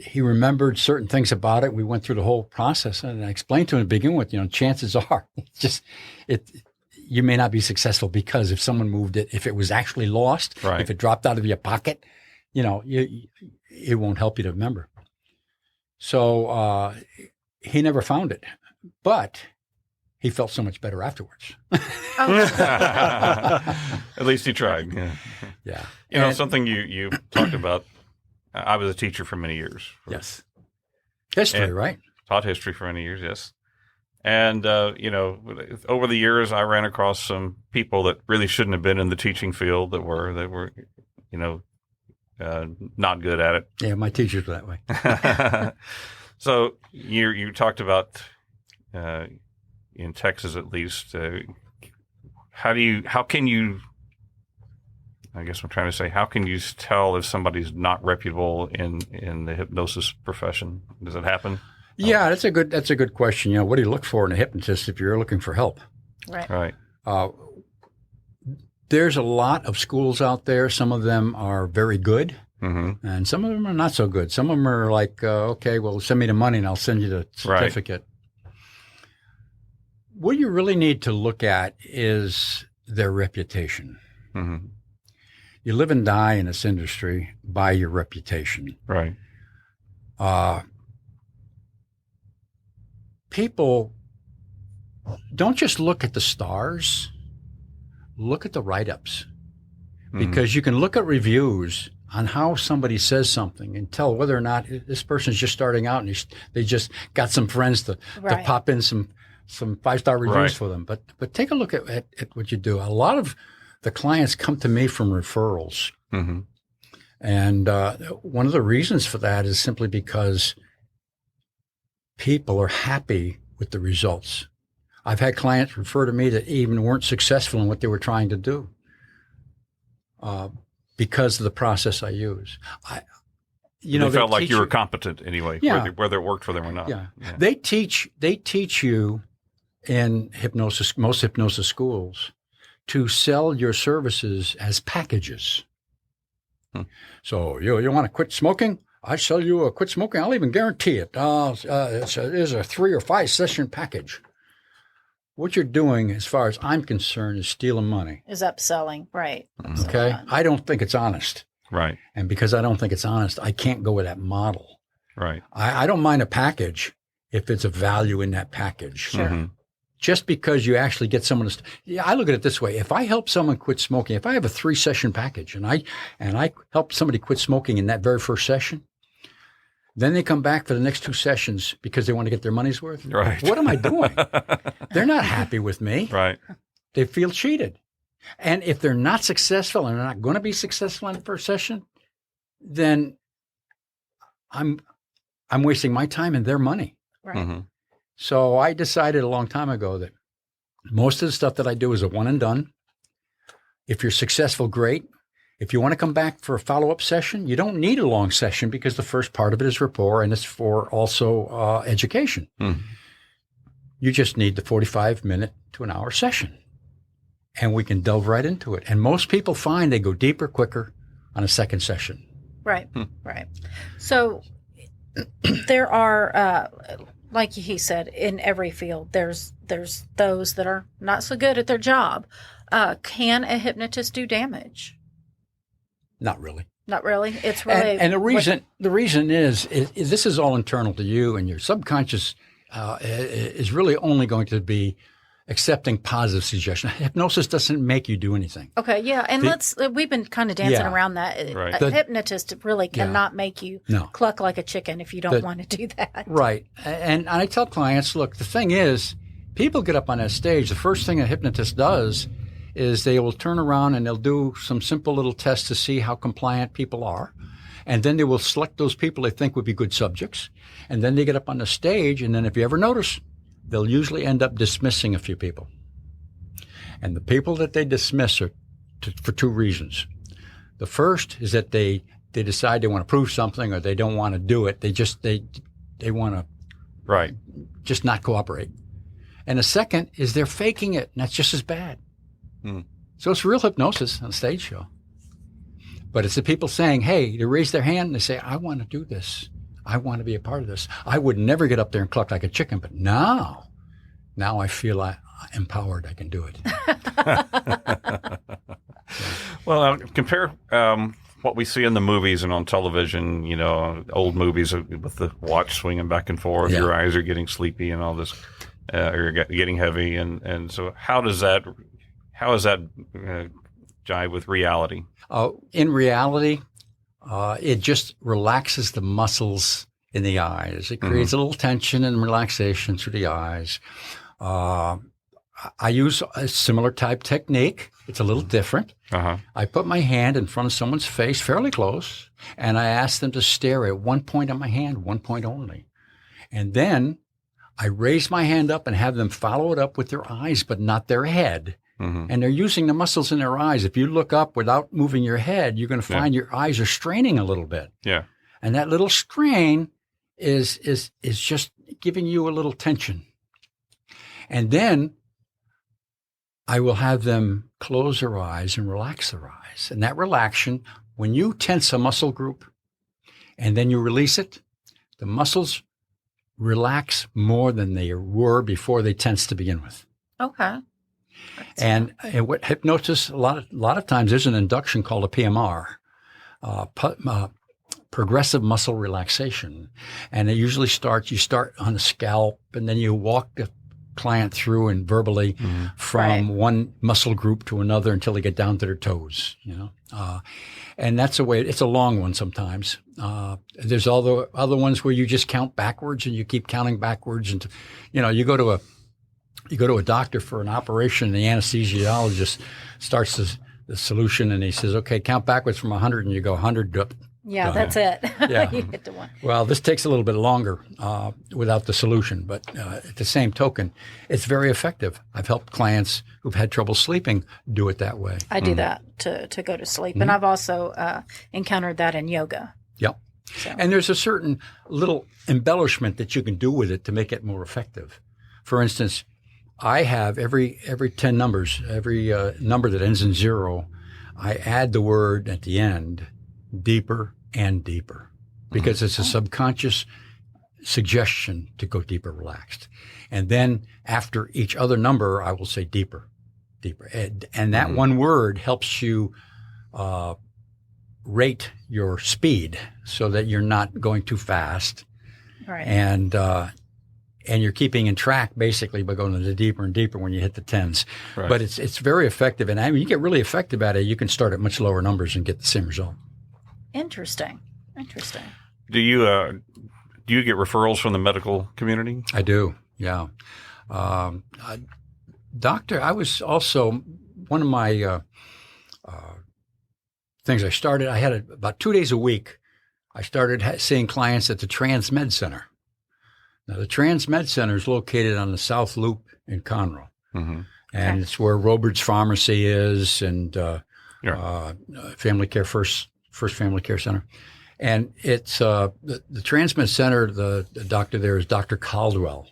he remembered certain things about it. We went through the whole process, and I explained to him to begin with, chances are you may not be successful because if someone moved it, if it was actually lost, Right. if it dropped out of your pocket, it won't help you to remember. So he never found it, but he felt so much better afterwards. At least he tried. Yeah. Yeah. Something you talked about. I was a teacher for many years. Yes. History, And- right? Taught history for many years, yes. And, over the years, I ran across some people that really shouldn't have been in the teaching field that were not good at it. Yeah, my teachers were that way. So you talked about, in Texas at least, how can you tell if somebody's not reputable in the hypnosis profession? Does it happen? Yeah, that's a good question. What do you look for in a hypnotist if you're looking for help? Right. Right. There's a lot of schools out there. Some of them are very good, Mm-hmm. and some of them are not so good. Some of them are like, okay, well, send me the money and I'll send you the certificate. Right. What you really need to look at is their reputation. Mm-hmm. You live and die in this industry by your reputation. Right. People don't just look at the stars, look at the write-ups. Because you can look at reviews on how somebody says something and tell whether or not this person's just starting out and they just got some friends to pop in some 5-star reviews for them. But take a look at what you do. A lot of the clients come to me from referrals. Mm-hmm. And one of the reasons for that is simply because people are happy with the results. I've had clients refer to me that even weren't successful in what they were trying to do because of the process I use. They felt like you were competent anyway, whether it worked for them or not. Yeah. They teach you in hypnosis, most hypnosis schools, to sell your services as packages. So you want to quit smoking? I sell you a quit smoking. I'll even guarantee it. It's a 3 or 5 session package. What you're doing, as far as I'm concerned, is stealing money. Is upselling, right. Okay? I don't think it's honest. Right. And because I don't think it's honest, I can't go with that model. Right. I don't mind a package if it's a value in that package. Sure. Mm-hmm. Just because you actually get someone to I look at it this way. If I help someone quit smoking, if I have a 3-session package and I help somebody quit smoking in that very first session, then they come back for the next 2 sessions because they want to get their money's worth. Right. What am I doing? They're not happy with me. Right. They feel cheated. And if they're not successful and they're not going to be successful in the first session, then I'm I'm wasting my time and their money. Right. Mm-hmm. So I decided a long time ago that most of the stuff that I do is a one and done. If you're successful, great. If you want to come back for a follow-up session, you don't need a long session because the first part of it is rapport and it's for also education. Mm. You just need the 45-minute to an hour session. And we can delve right into it. And most people find they go deeper, quicker on a second session. Right. Right. So there are, like he said, in every field, there's those that are not so good at their job. Can a hypnotist do damage? Not really. Not really. It's really and the reason is this is all internal to you, and your subconscious is really only going to be accepting positive suggestion. Hypnosis doesn't make you do anything. Okay, yeah, and we've been kind of dancing around that. Right. A hypnotist really cannot make you cluck like a chicken if you don't want to do that. Right, and I tell clients, look, the thing is, people get up on that stage. The first thing a hypnotist does is they will turn around and they'll do some simple little tests to see how compliant people are. And then they will select those people they think would be good subjects. And then they get up on the stage, and then if you ever notice, they'll usually end up dismissing a few people. And the people that they dismiss are for two reasons. The first is that they decide they want to prove something or they don't want to do it. They want to just not cooperate. And the second is they're faking it, and that's just as bad. Mm. So it's real hypnosis on a stage show. But it's the people saying, hey, they raise their hand and they say, I want to do this. I want to be a part of this. I would never get up there and cluck like a chicken, but now I feel I'm empowered. I can do it. Well, compare what we see in the movies and on television, old movies with the watch swinging back and forth, your eyes are getting sleepy and all this, or getting heavy. And so how does that jive with reality? In reality, it just relaxes the muscles in the eyes. It creates a little tension and relaxation through the eyes. I use a similar type technique. It's a little different. Uh-huh. I put my hand in front of someone's face fairly close, and I ask them to stare at one point on my hand, one point only. And then I raise my hand up and have them follow it up with their eyes, but not their head. Mm-hmm. And they're using the muscles in their eyes. If you look up without moving your head, you're going to find your eyes are straining a little bit. Yeah. And that little strain is just giving you a little tension. And then I will have them close their eyes and relax their eyes. And that relaxation, when you tense a muscle group and then you release it, the muscles relax more than they were before they tense to begin with. Okay. And what hypnosis, a lot of times there's an induction called a PMR, progressive muscle relaxation. And it usually you start on the scalp and then you walk the client through and verbally from one muscle group to another until they get down to their toes, and that's a way. It's a long one sometimes. There's all the other ones where you just count backwards and you keep counting backwards. And, you go to a doctor for an operation and the anesthesiologist starts the solution and he says, okay, count backwards from 100 and you go 100 up. Yeah, that's it. Yeah. You get to one. Well, this takes a little bit longer without the solution, but at the same token, it's very effective. I've helped clients who've had trouble sleeping do it that way. I do that to go to sleep, and I've also encountered that in yoga. Yep. So. And there's a certain little embellishment that you can do with it to make it more effective. For instance, I have every 10 numbers, every number that ends in 0, I add the word at the end, deeper and deeper, because it's a subconscious suggestion to go deeper, relaxed. And then after each other number, I will say deeper, deeper. And that one word helps you rate your speed so that you're not going too fast. Right. And you're keeping in track basically by going to the deeper and deeper when you hit the 10s. Right. But it's very effective. And I mean, you get really effective at it. You can start at much lower numbers and get the same result. Interesting. Do you get referrals from the medical community? I do. Yeah. Doctor, I was also one of my things I started. I had about 2 days a week. I started seeing clients at the TransMed Center. Now, the TransMed Center is located on the South Loop in Conroe. Mm-hmm. And it's where Robert's Pharmacy is and Family Care First Family Care Center. And it's the TransMed Center, the doctor there is Dr. Caldwell.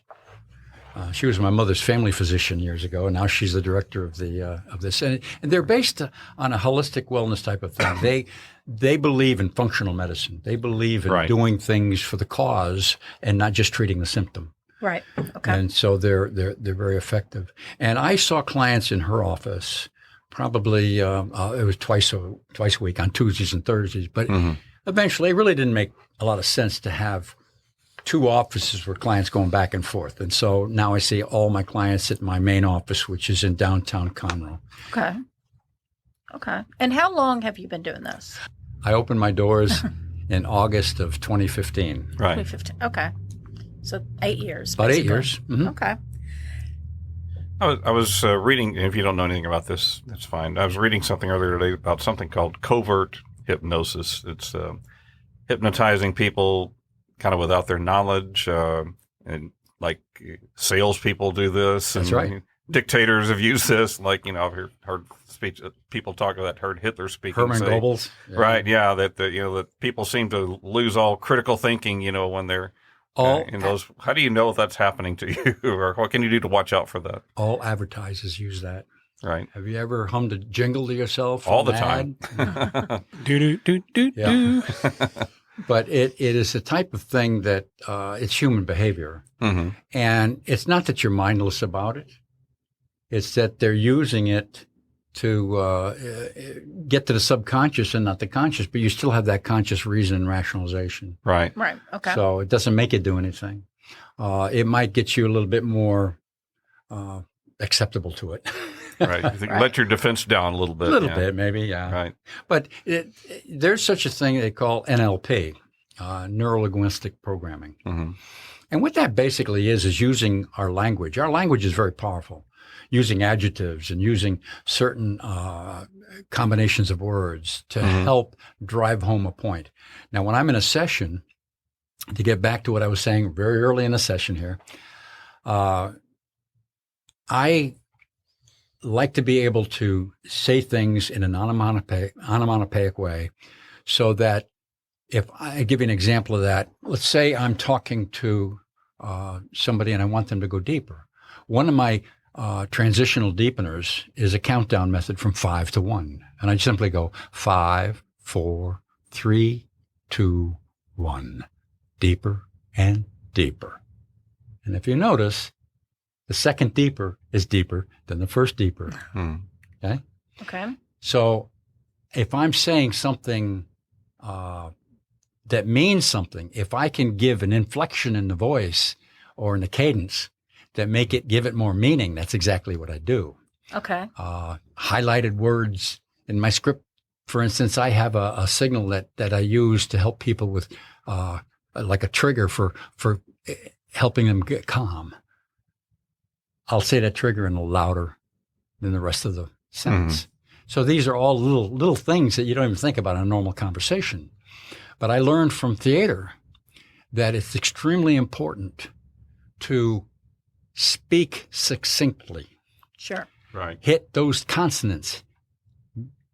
She was my mother's family physician years ago, and now she's the director of this. And they're based on a holistic wellness type of thing. They believe in functional medicine. They believe in doing things for the cause and not just treating the symptom. Right. Okay. And so they're very effective. And I saw clients in her office probably it was twice a week on Tuesdays and Thursdays. But eventually, it really didn't make a lot of sense to have two offices where clients going back and forth. And so now I see all my clients at my main office, which is in downtown Conroe. Okay. Okay. And how long have you been doing this? I opened my doors in August of 2015. Right. 2015. Okay. So 8 years. About basically. 8 years. Mm-hmm. Okay. I was reading, if you don't know anything about this, that's fine. I was reading something earlier today about something called covert hypnosis. It's hypnotizing people kind of without their knowledge, and like salespeople do this. That's and right. Dictators have used this. Like, I've heard speech people talk about, heard Hitler speaking. Herman Goebbels. Yeah. Right, yeah, that people seem to lose all critical thinking, when they're in those. How do you know if that's happening to you, or what can you do to watch out for that? All advertisers use that. Right. Have you ever hummed a jingle to yourself? All the time. Do, do, do, do, do. But it is the type of thing that it's human behavior. Mm-hmm. And it's not that you're mindless about it. It's that they're using it to get to the subconscious and not the conscious, but you still have that conscious reason and rationalization. Right. Right. Okay. So it doesn't make it do anything. It might get you a little bit more acceptable to it. Right. Let your defense down a little bit. A little bit, maybe, yeah. Right. But there's such a thing they call NLP, neuro-linguistic programming. Mm-hmm. And what that basically is using our language. Our language is very powerful, using adjectives and using certain combinations of words to help drive home a point. Now, when I'm in a session, to get back to what I was saying very early in the session here, I like to be able to say things in an onomatopoeic way so that if I give you an example of that, let's say I'm talking to somebody and I want them to go deeper. One of my transitional deepeners is a countdown method from 5 to 1. And I simply go 5, 4, 3, 2, 1. Deeper and deeper. And if you notice, the second deeper is deeper than the first deeper. Okay? Okay. So if I'm saying something that means something, if I can give an inflection in the voice or in the cadence that give it more meaning, that's exactly what I do. Okay. Highlighted words in my script, for instance, I have a signal that I use to help people with like a trigger for helping them get calm. I'll say that trigger in a louder than the rest of the sentence. Mm-hmm. So these are all little things that you don't even think about in a normal conversation. But I learned from theater that it's extremely important to speak succinctly. Sure. Right. Hit those consonants.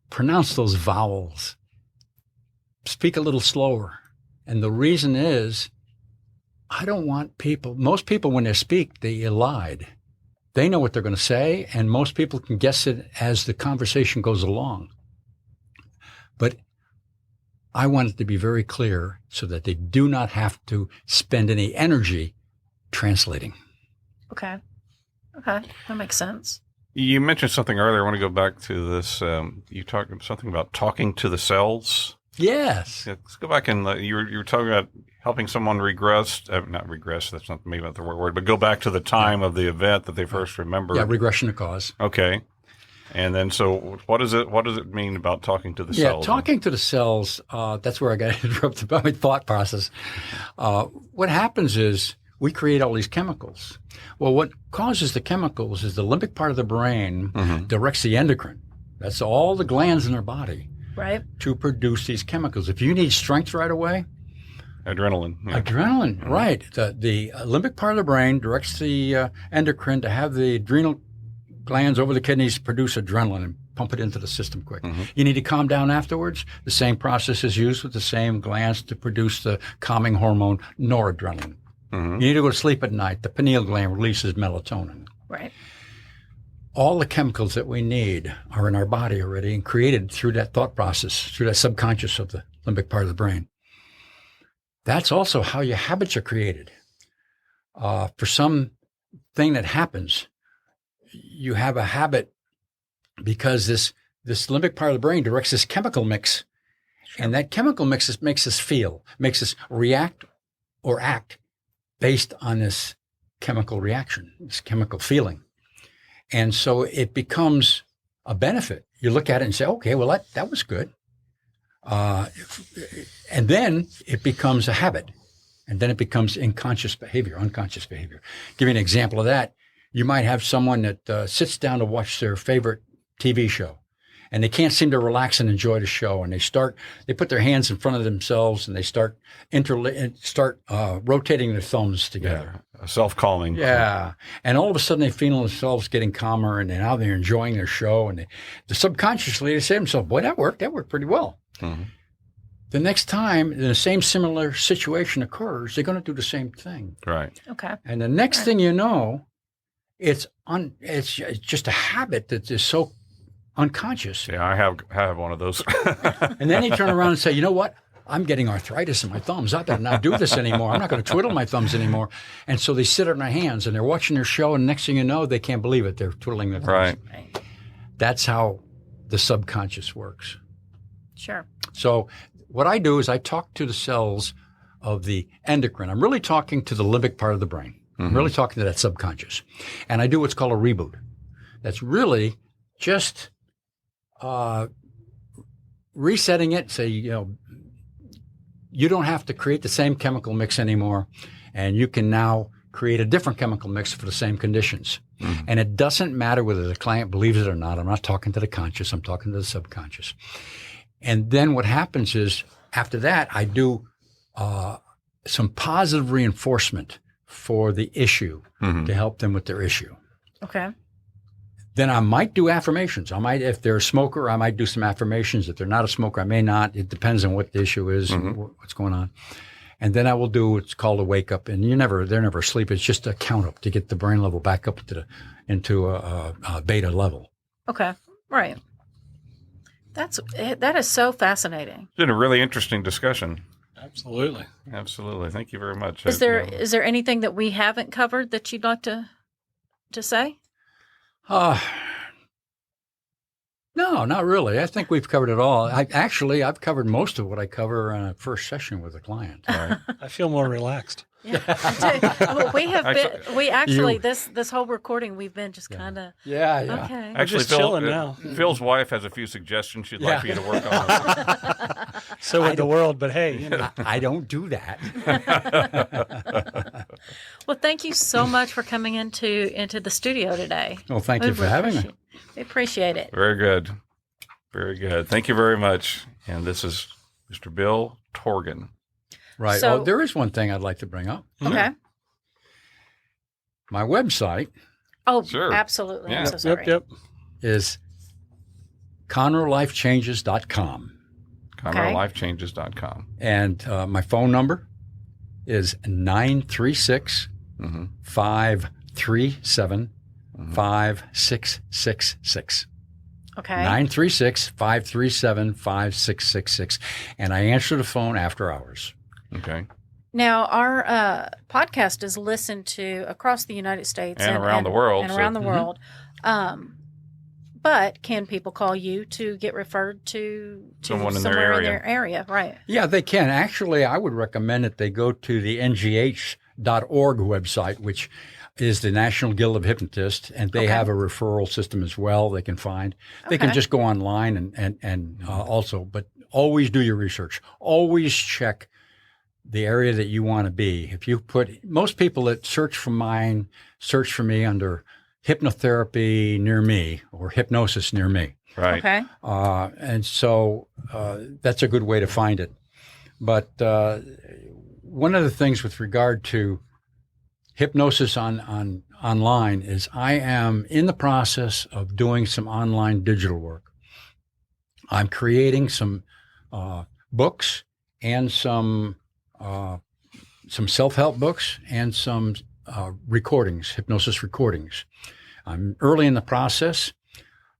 Pronounce those vowels. Speak a little slower. And the reason is, I don't want most people when they speak, they elide. They know what they're going to say, and most people can guess it as the conversation goes along. But I want it to be very clear so that they do not have to spend any energy translating. Okay. Okay. That makes sense. You mentioned something earlier. I want to go back to this. You talked something about talking to the cells. Yes. Yeah, let's go back and you were talking about helping someone regress. Not regress. That's not maybe not the right word, but go back to the time of the event that they first remember. Yeah, regression of cause. Okay. And then, so what does it mean about talking to the cells? Yeah, talking to the cells, that's where I got interrupted by my thought process. What happens is we create all these chemicals. Well, what causes the chemicals is the limbic part of the brain directs the endocrine. That's all the glands in our body. Right. To produce these chemicals. If you need strength right away, Adrenaline. Yeah. Adrenaline, right. The limbic part of the brain directs the endocrine to have the adrenal glands over the kidneys produce adrenaline and pump it into the system quick. You need to calm down afterwards. The same process is used with the same glands to produce the calming hormone noradrenaline. You need to go to sleep at night. The pineal gland releases melatonin. Right. All the chemicals that we need are in our body already and created through that thought process, through that subconscious of the limbic part of the brain. That's also how your habits are created. For some thing that happens, you have a habit because this limbic part of the brain directs this chemical mix. Sure. And that chemical mix makes us feel, makes us react or act based on this chemical reaction, this chemical feeling. And so it becomes a benefit. You look at it and say, okay, well, that was good. And then it becomes a habit. And then it becomes unconscious behavior. Give you an example of that. You might have someone that sits down to watch their favorite TV show, and they can't seem to relax and enjoy the show. And they put their hands in front of themselves, and they start rotating their thumbs together. Yeah, self-calming. Yeah. And all of a sudden they feel themselves getting calmer, and now they're enjoying their show. And subconsciously they say to themselves, boy, that worked pretty well. The next time the same similar situation occurs, they're going to do the same thing. Right. Okay. And the next thing you know, it's just a habit that is so unconscious. Yeah, I have one of those. And then they turn around and say, you know what? I'm getting arthritis in my thumbs. I better not do this anymore. I'm not going to twiddle my thumbs anymore. And so they sit on their hands and they're watching their show, and next thing you know, they can't believe it. They're twiddling their thumbs. Right. That's how the subconscious works. Sure. So what I do is I talk to the cells of the endocrine. I'm really talking to the limbic part of the brain. I'm really talking to that subconscious. And I do what's called a reboot. That's really just resetting it, say, you don't have to create the same chemical mix anymore, and you can now create a different chemical mix for the same conditions. And it doesn't matter whether the client believes it or not. I'm not talking to the conscious. I'm talking to the subconscious. And then what happens is, after that, I do some positive reinforcement for the issue to help them with their issue. Okay. Then I might do affirmations. If they're a smoker, I might do some affirmations. If they're not a smoker, I may not. It depends on what the issue is and what's going on. And then I will do what's called a wake up. And they're never asleep. It's just a count up to get the brain level back up into a beta level. Okay. Right. That is so fascinating. It's been a really interesting discussion. Absolutely. Thank you very much. Is there anything that we haven't covered that you'd like to say? No, not really. I think we've covered it all. I've covered most of what I cover in a first session with a client. Right. I feel more relaxed. Yeah, well, we have been. This whole recording we've been just kind of. Yeah. Okay. Actually, just chilling now. Phil's wife has a few suggestions she'd like for you to work on. So would the world, but hey, I don't do that. Well, thank you so much for coming into the studio today. Well, thank you for having me. We appreciate it. Very good. Very good. Thank you very much. And this is Mr. Bill Torgan. Right. So, there is one thing I'd like to bring up. Okay. My website. Oh, sure. Absolutely. Yeah. I'm so sorry. Yep. Is ConroeLifeChanges.com. ConroeLifeChanges.com. And my phone number is 936 537 5666. Okay. 936-537-5666. And I answer the phone after hours. Okay. Now, our podcast is listened to across the United States and around the world. And around the world. But can people call you to get referred to Someone in somewhere their area. in their area? Right. Yeah, they can. Actually, I would recommend that they go to the ngh.org website, which is the National Guild of Hypnotists, and they have a referral system as well they can find. They can just go online and also, but always do your research. Always check the area that you want to be. If you most people that search for me under hypnotherapy near me or hypnosis near me. Right. Okay. And so that's a good way to find it. But one of the things with regard to hypnosis online is I am in the process of doing some online digital work. I'm creating some books and some self-help books and some recordings, hypnosis recordings. I'm early in the process,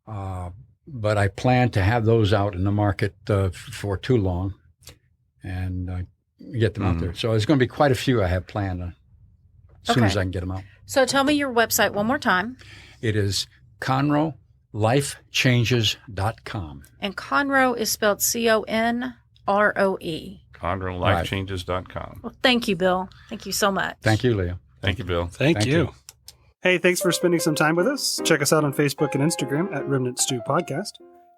but I plan to have those out in the market for too long and get them out there. So there's going to be quite a few I have planned as soon as I can get them out. So tell me your website one more time. It is ConroeLifeChanges.com. And Conroe is spelled CONROE. ConroeLifeChanges.com. Well, thank you, Bill. Thank you so much. Thank you, Leah. Thank you, Bill. Thank you. Hey, thanks for spending some time with us. Check us out on Facebook and Instagram at Remnant Stew Podcast.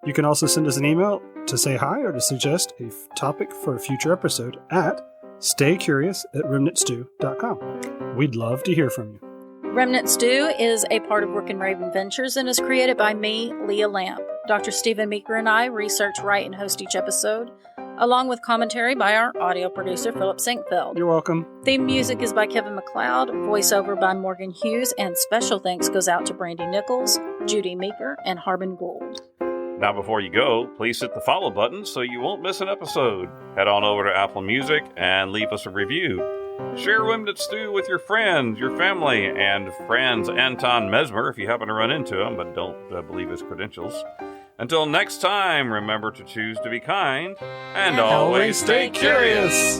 You can also send us an email to say hi or to suggest a topic for a future episode at staycurious@remnantstew.com. We'd love to hear from you. Remnant Stew is a part of Workin' Raven Ventures and is created by me, Leah Lamp. Dr. Stephen Meeker and I research, write, and host each episode, along with commentary by our audio producer, Philip Sinquefield. You're welcome. Theme music is by Kevin MacLeod, voiceover by Morgan Hughes, and special thanks goes out to Brandy Nichols, Judy, Meeker, and Harbin, Gould. Now, before you go, please hit the follow button so you won't miss an episode. Head on over to Apple Music and leave us a review. Share Remnant Stew with your friends, your family, and Franz Anton Mesmer if you happen to run into him, but don't believe his credentials. Until next time, remember to choose to be kind and always stay curious.